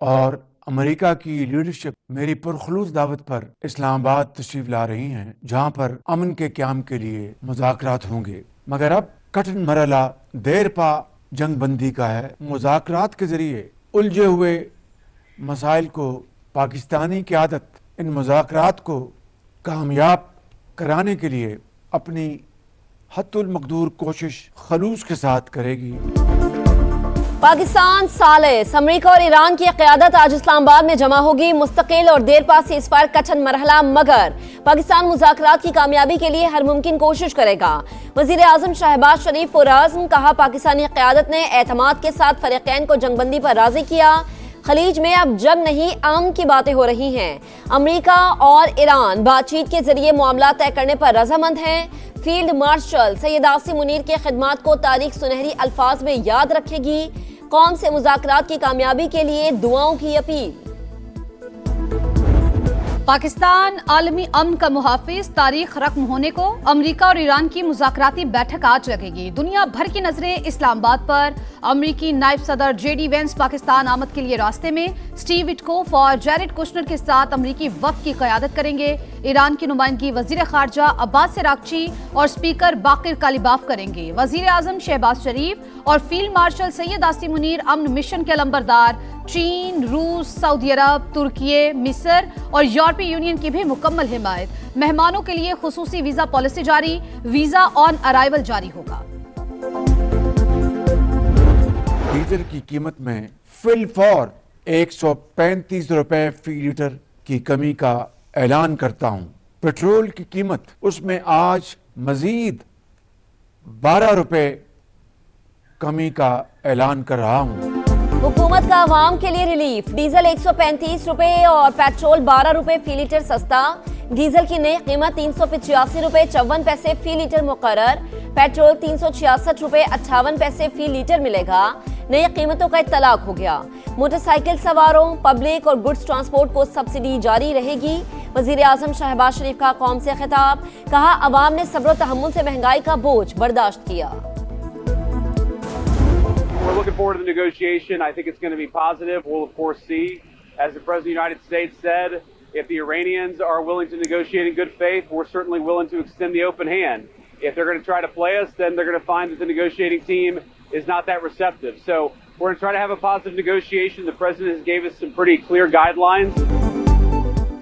और अमेरिका की लीडरशिप मेरी पुरखलूस दावत पर इस्लामाबाद तशरीफ ला रही हैं, जहां पर अमन के क़याम के लिए मुज़ाकरात होंगे। मगर अब कठिन मरहला देर पा जंगबंदी का है। मुज़ाकरात के जरिए उलझे हुए मसाइल को पाकिस्तानी क़यादत इन मुज़ाकरात को कामयाब कराने के लिए अपनी हद्दुल मक़दूर कोशिश खलूस के साथ करेगी। पाकिस्तान सालिस अमेरिका और ईरान की क़यादत आज इस्लामाबाद में जमा होगी। मुस्तकिल और देर पा सीज़फायर कठिन मरहला, मगर पाकिस्तान मुज़ाकरात की कामयाबी के लिए हर मुमकिन कोशिश करेगा। वज़ीर आज़म शहबाज शरीफ पुरअज़्म, कहा पाकिस्तानी क़यादत ने एतमाद के साथ फ़रीक़ैन को जंगबंदी पर राज़ी किया। खलीज में अब जंग नहीं अमन की बातें हो रही हैं। अमेरिका और ईरान बातचीत के जरिए मामला तय करने पर रजामंद हैं। फील्ड मार्शल सैयद आसिम मुनीर के खिदमात को तारीख सुनहरी अल्फाज में याद रखेगी। कौम से मुज़ाकरात की कामयाबी के लिए दुआओं की अपील। पाकिस्तान आलमी अमन का मुहाफिज, तारीख रकम होने को अमेरिका और ईरान की मुज़ाकराती बैठक आज लगेगी। दुनिया भर की नजरें इस्लामाबाद पर। अमेरिकी नायब सदर जेडी वेंस पाकिस्तान आमद के लिए रास्ते में। स्टीव विटकोफ और जैरेड कुशनर के साथ अमेरिकी वफ़द की क़यादत करेंगे। ईरान की नुमाइंदगी वज़ीर ख़ारजा अब्बास अराग़ची और स्पीकर बाक़िर कालिबाफ करेंगे। वज़ीर आज़म शहबाज शरीफ और फील्ड मार्शल सैयद आसिम मुनीर अमन मिशन के लंबरदार। चीन, रूस, सऊदी अरब, तुर्की, मिस्र और यूरोपीय यूनियन की भी मुकम्मल हिमायत। मेहमानों के लिए खुसूसी वीजा पॉलिसी जारी, वीजा ऑन अराइवल जारी होगा। डीजल की कीमत में फिलफौर 135 रुपए फी लीटर की कमी का ऐलान करता हूं। पेट्रोल की कीमत उसमें आज मजीद 12 रुपए कमी का ऐलान कर रहा हूं। हुकूमत का आवाम के लिए रिलीफ। डीजल 135 रुपए और पेट्रोल 12 रुपए फी लीटर सस्ता। डीजल की नई कीमत 385 रुपए 54 पैसे फी लीटर मुकर्रर। पेट्रोल 366 रुपए 58 पैसे फी लीटर मिलेगा। नई कीमतों का इत्तलाक हो गया। मोटरसाइकिल सवारों, पब्लिक और गुड्स ट्रांसपोर्ट को सब्सिडी जारी रहेगी। वज़ीर आज़म शहबाज शरीफ का कौम से खिताब, कहा अवाम ने सब्र तहम्मुल से महंगाई का बोझ बर्दाश्त किया। We're looking forward to the negotiation. I think it's going to be positive. We'll of course see, as the President of the United States said, if the Iranians are willing to negotiate in good faith, we're certainly willing to extend the open hand. If they're going to try to play us, then they're going to find that the negotiating team is not that receptive. So we're going to try to have a positive negotiation. The President has gave us some pretty clear guidelines.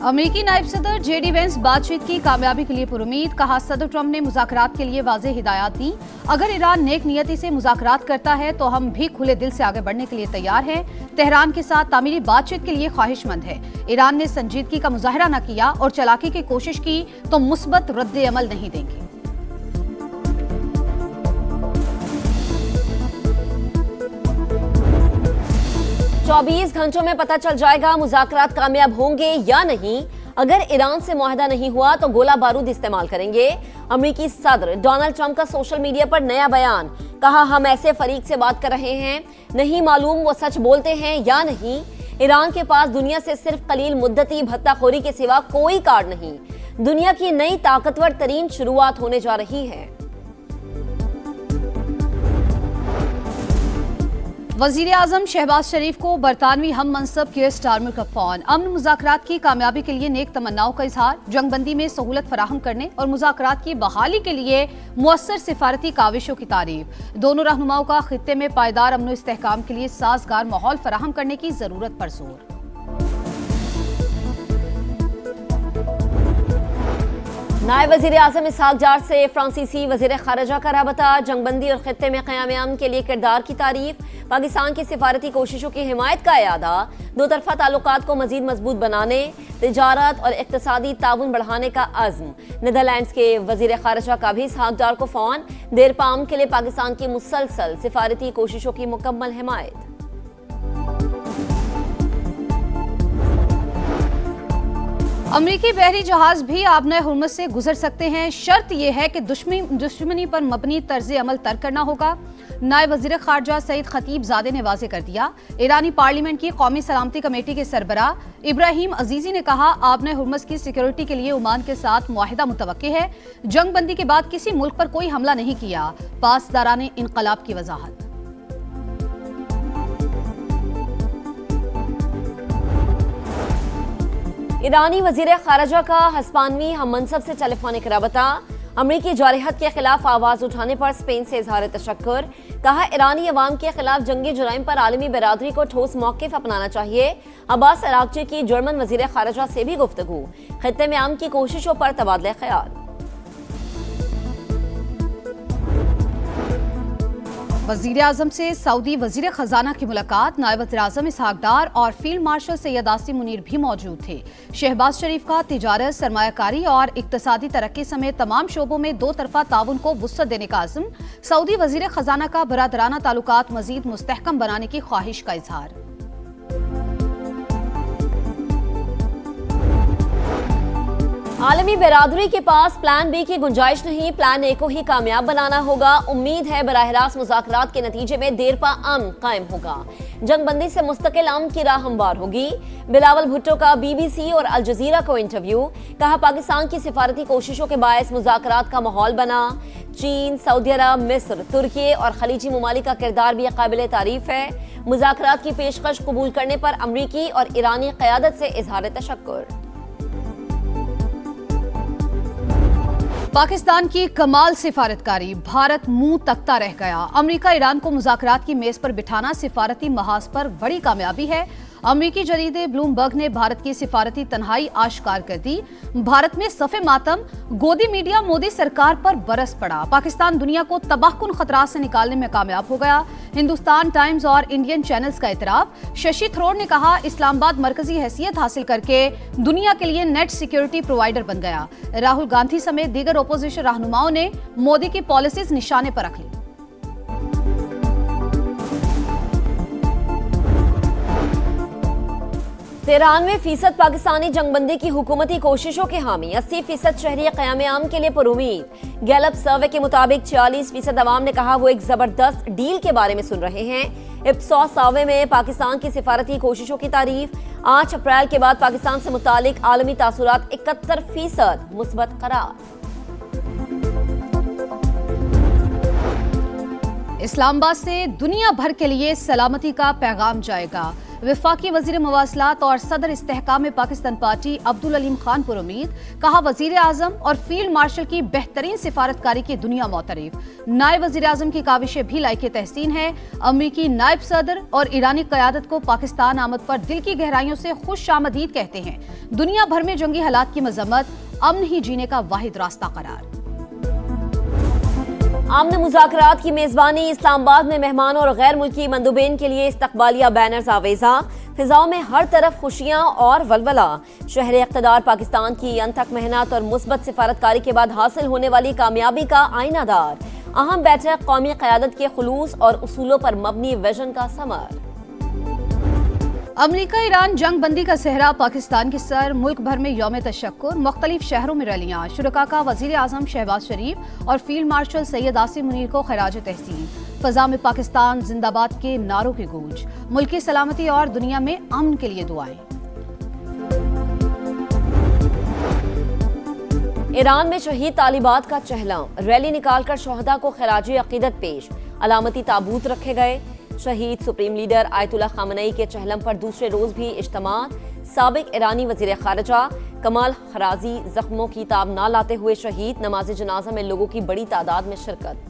अमेरिकी नायब सदर JD Vance बातचीत की कामयाबी के लिए पुरुमीद, कहा सदर ट्रंप ने मुज़ाकरात के लिए वाज़ेह हिदायत दी। अगर ईरान नेक नियति से मुज़ाकरात करता है तो हम भी खुले दिल से आगे बढ़ने के लिए तैयार हैं। तेहरान के साथ तामीरी बातचीत के लिए ख्वाहिशमंद है। ईरान ने संजीदगी का मुजाहरा न किया और चलाकी की कोशिश की तो मुस्बत रद्द अमल नहीं देंगे। 24 घंटों में पता चल जाएगा मुज़ाकरात कामयाब होंगे या नहीं। अगर ईरान से मुआहदा नहीं हुआ तो गोला बारूद इस्तेमाल करेंगे। अमेरिकी सदर डोनाल्ड ट्रंप का सोशल मीडिया पर नया बयान, कहा हम ऐसे फरीक से बात कर रहे हैं, नहीं मालूम वो सच बोलते हैं या नहीं। ईरान के पास दुनिया से सिर्फ कलील मुद्दती भत्ताखोरी के सिवा कोई कार्ड नहीं। दुनिया की नई ताकतवर तरीन शुरुआत होने जा रही है। वज़ीर आज़म शहबाज शरीफ को बरतानवी हम मनसब केयर स्टारमर का फ़ोन। अमन मुज़ाकरात की कामयाबी के लिए नेक तमन्नाओं का इजहार। जंगबंदी में सहूलत फराहम करने और मुज़ाकरात की बहाली के लिए मुअस्सर सिफारती काविशों की तारीफ। दोनों रहनुमाओं का खित्ते में पायदार अमन व इस्तेहकाम के लिए साजगार माहौल फराहम करने की ज़रूरत पर जोर। नायब वज़ीर आज़म इसहाक जार से फ्रांसीसी वज़ीर ख़ारजा का राबता। जंगबंदी और खित्ते में क़याम अमन के लिए किरदार की तारीफ। पाकिस्तान की सिफारती कोशिशों की हिमायत का अयादा। दो तरफ़ा ताल्लुकात को मज़ीद मजबूत बनाने, तिजारत और इक़्तिसादी ताउन बढ़ाने का अज़्म। नीदरलैंड्स के वज़ीर ख़ारजा का भी इसहाक जार को फ़ोन। देर पाम के लिए पाकिस्तान की मुसलसल सिफारती कोशिशों की मुकम्मल हिमायत। अमरीकी बहरी जहाज भी आबनाए हुर्मुज़ से गुजर सकते हैं। शर्त यह है कि दुश्मनी पर मबनी तर्ज अमल तर्क करना होगा। नायब वज़ीर ख़ारजा सईद खतीब ज़ादे ने वाज़ेह कर दिया। ईरानी पार्लियामेंट की कौमी सलामती कमेटी के सरबराह इब्राहिम अजीज़ी ने कहा आबनाए हुर्मुज़ की सिक्योरिटी के लिए ओमान के साथ मुआहिदा मुतवक्के है। जंगबंदी के बाद किसी मुल्क पर कोई हमला नहीं किया। पासदाराने इनकलाब की वजाहत। ईरानी वजीर खारजा का हस्पानवी हम मनसब से टेलीफोनिक रबता। अमरीकी जारहत के खिलाफ आवाज उठाने पर स्पेन से इजहार तशक्कुर। कहा ईरानी अवाम के खिलाफ जंगी जुराइम पर आलमी बरादरी को ठोस मौक़िफ़ अपनाना चाहिए। अब्बास अरागची की जर्मन वजीर खारजा से भी गुफ्तगू। खित्ते में अमन की कोशिशों पर तबादले ख्याल। वज़ीर आज़म से सऊदी वज़ीर ख़जाना की मुलाकात। नायब वज़ीर आज़म इसहाक डार और फील्ड मार्शल सैयद आसिम मुनीर भी मौजूद थे। शहबाज शरीफ का तिजारत, सरमायाकारी और इक़्तिसादी तरक्की समेत तमाम शोबों में दो तरफा ताउन को वुसअत देने का आज़म। सऊदी वज़ीर ख़जाना का बरादराना ताल्लुकात मज़ीद मुस्तहकम बनाने की ख्वाहिश का इजहार। आलमी बरादरी के पास प्लान बी की गुंजाइश नहीं, प्लान ए को ही कामयाब बनाना होगा। उम्मीद है बराह रास्त मुज़ाकरात के नतीजे में देरपा अमन कायम होगा। जंगबंदी से मुस्तकिल अमन की राह हमवार होगी। बिलावल भुट्टो का BBC और अल जज़ीरा को इंटरव्यू। कहा पाकिस्तान की सिफारती कोशिशों के बायस मुज़ाकरात का माहौल बना। चीन, सऊदी अरब, मिस्र, तुर्की और खलीजी ममालिक का किरदार भी काबिल तारीफ है। मुज़ाकरात की पेशकश कबूल करने पर अमरीकी और ईरानी क़यादत से इजहार तशक्कुर। पाकिस्तान की कमाल सिफारतकारी, भारत मुंह तकता रह गया। अमेरिका ईरान को मुज़ाकरात की मेज पर बिठाना सिफारती महाज पर बड़ी कामयाबी है। अमेरिकी जरीदे ब्लूमबर्ग ने भारत की सिफारती तन्हाई आश्कार कर दी। भारत में सफ़े मातम, गोदी मीडिया मोदी सरकार पर बरस पड़ा। पाकिस्तान दुनिया को तबाहकुन खतरात से निकालने में कामयाब हो गया। हिंदुस्तान टाइम्स और इंडियन चैनल्स का इतराफ। शशि थरूर ने कहा इस्लामाबाद मरकजी हैसियत हासिल करके दुनिया के लिए नेट सिक्योरिटी प्रोवाइडर बन गया। राहुल गांधी समेत दीगर ओपोजिशन रहनुमाओं ने मोदी की पॉलिसीज निशाने पर रख ली। तिरानवे फीसद पाकिस्तानी जंगबंदी की हुकूमती कोशिशों के हामी। 80% शहरी क़याम आम के लिए पुरुमीद। गैलप सर्वे के मुताबिक 46% अवाम ने कहा वो एक जबरदस्त डील के बारे में सुन रहे हैं। इप्सॉस सर्वे में पाकिस्तान की सिफारती कोशिशों की तारीफ। 8 अप्रैल के बाद पाकिस्तान से मुतालिक आलमी तासुरात 71% मुस्बत करार। इस्लामाबाद से दुनिया भर के लिए सलामती का पैगाम जाएगा। वफाकी वजीर मवासलात और सदर इस्तेहकाम पाकिस्तान पार्टी अब्दुल अलीम खान पुरुमीद। कहा वजीर आजम और फील्ड मार्शल की बेहतरीन सिफारतकारी की दुनिया मोतरफ। नायब वजीर आजम की काविशें भी लायके तहसीन है। अमरीकी नायब सदर और ईरानी क़यादत को पाकिस्तान आमद पर दिल की गहराइयों से खुश आमदीद कहते हैं। दुनिया भर में जंगी हालात की मजम्मत, अमन ही जीने का वाहिद रास्ता करार। आमन मुज़ाकरात की मेज़बानी। इस्लामाबाद में मेहमानों और गैर मुल्की मंदुबेन के लिए इस्तकबालिया बैनर्स आवेजा। फिजाओं में हर तरफ खुशियां और वलवला। शहर इक़्तिदार पाकिस्तान की अनथक मेहनत और मुस्बत सिफारतकारी के बाद हासिल होने वाली कामयाबी का आईनादार। अहम बैठक कौमी क़यादत के खुलूस और उसूलों पर मबनी विजन का समर। अमरीका ईरान जंग बंदी का सेहरा पाकिस्तान के सर। मुल्क भर में यौम तशक्कुर। मुख्तलिफ शहरों में रैलियां। शुरका का वजीर आजम शहबाज शरीफ और फील्ड मार्शल सैयद आसिम मुनीर को खराज तहसीन। फजा में पाकिस्तान जिंदाबाद के नारों की गूंज। मुल्क की सलामती और दुनिया में अमन के लिए दुआएं। ईरान में शहीद तालिबात का चहला। रैली निकालकर शोहदा को खराज अकीदत पेश। अलामती ताबूत रखे गए। शहीद सुप्रीम लीडर आयतुल्लाह खामनेई के चहलम पर दूसरे रोज भी इज्तिमात। साबिक ईरानी वजीर खारजा कमाल खराजी जख्मों की ताब ना लाते हुए शहीद। नमाज जनाजा में लोगों की बड़ी तादाद में शिरकत।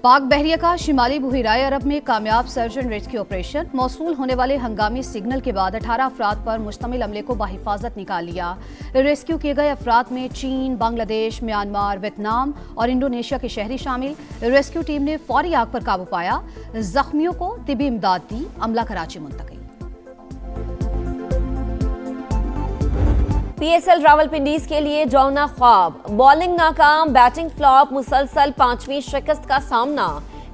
पाक बहरिया का शिमाली बुहिराए अरब में कामयाब सर्च एंड रेस्क्यू ऑपरेशन। मौसूल होने वाले हंगामी सिग्नल के बाद 18 अफराद पर मुश्तमिल अमले को बाहिफाजत निकाल लिया। रेस्क्यू किए गए अफराद में चीन, बांग्लादेश, म्यांमार, वियतनाम और इंडोनेशिया के शहरी शामिल। रेस्क्यू टीम ने फौरी आग पर काबू पाया। जख्मियों को तिबी इमदाद दी। अमला कराची मुंतकिल। PSL रावलपिंडीज के लिए जौना ख्वाब। बॉलिंग नाकाम, बैटिंग फ्लॉप, मुसलसल 5वीं शिकस्त का सामना।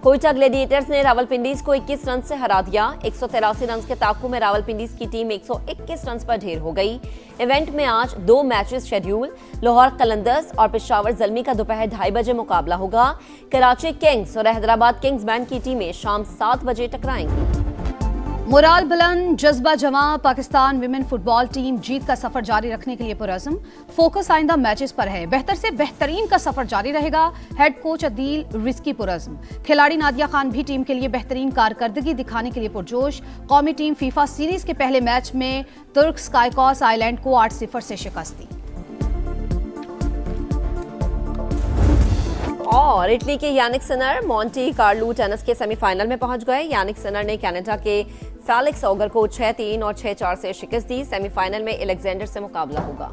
कोयटा ग्लेडिएटर्स ने रावलपिंडीज को 21 रन से हरा दिया। 183 रन के ताकू में रावलपिंडीज की टीम 121 रन पर ढेर हो गई। इवेंट में आज 2 मैचेस शेड्यूल। लाहौर कलंदर्स और पेशावर ज़ल्मी का दोपहर 2:30 बजे मुकाबला होगा। कराची किंग्स और हैदराबाद किंग्स बैंड की टीमें शाम 7 बजे टकराएंगी। मोराल बुलंद, जज्बा जमा, पाकिस्तान विमेन फुटबॉल टीम जीत का सफर जारी रखने के लिए पुरअज़्म। फोकस आइंदा मैचेस पर है, बेहतर से बेहतरीन का सफर जारी रहेगा। हेड कोच अदील रिजकी पुरअज़्म। खिलाड़ी नादिया खान भी टीम के लिए बेहतरीन कारकर्दगी दिखाने के लिए पुरजोश। कौमी टीम फीफा सीरीज के पहले मैच में तुर्क स्काइकॉस आइलैंड को 8-0 से शिकस्त दी। और इटली के Jannik Sinner Monte Carlo tennis के सेमीफाइनल में पहुंच गए। यानिक सिनर ने कनाडा के फेलिक्स ऑगर को 6-3 और 6-4 से शिकस्त दी। सेमीफाइनल में अलेक्जेंडर से मुकाबला होगा।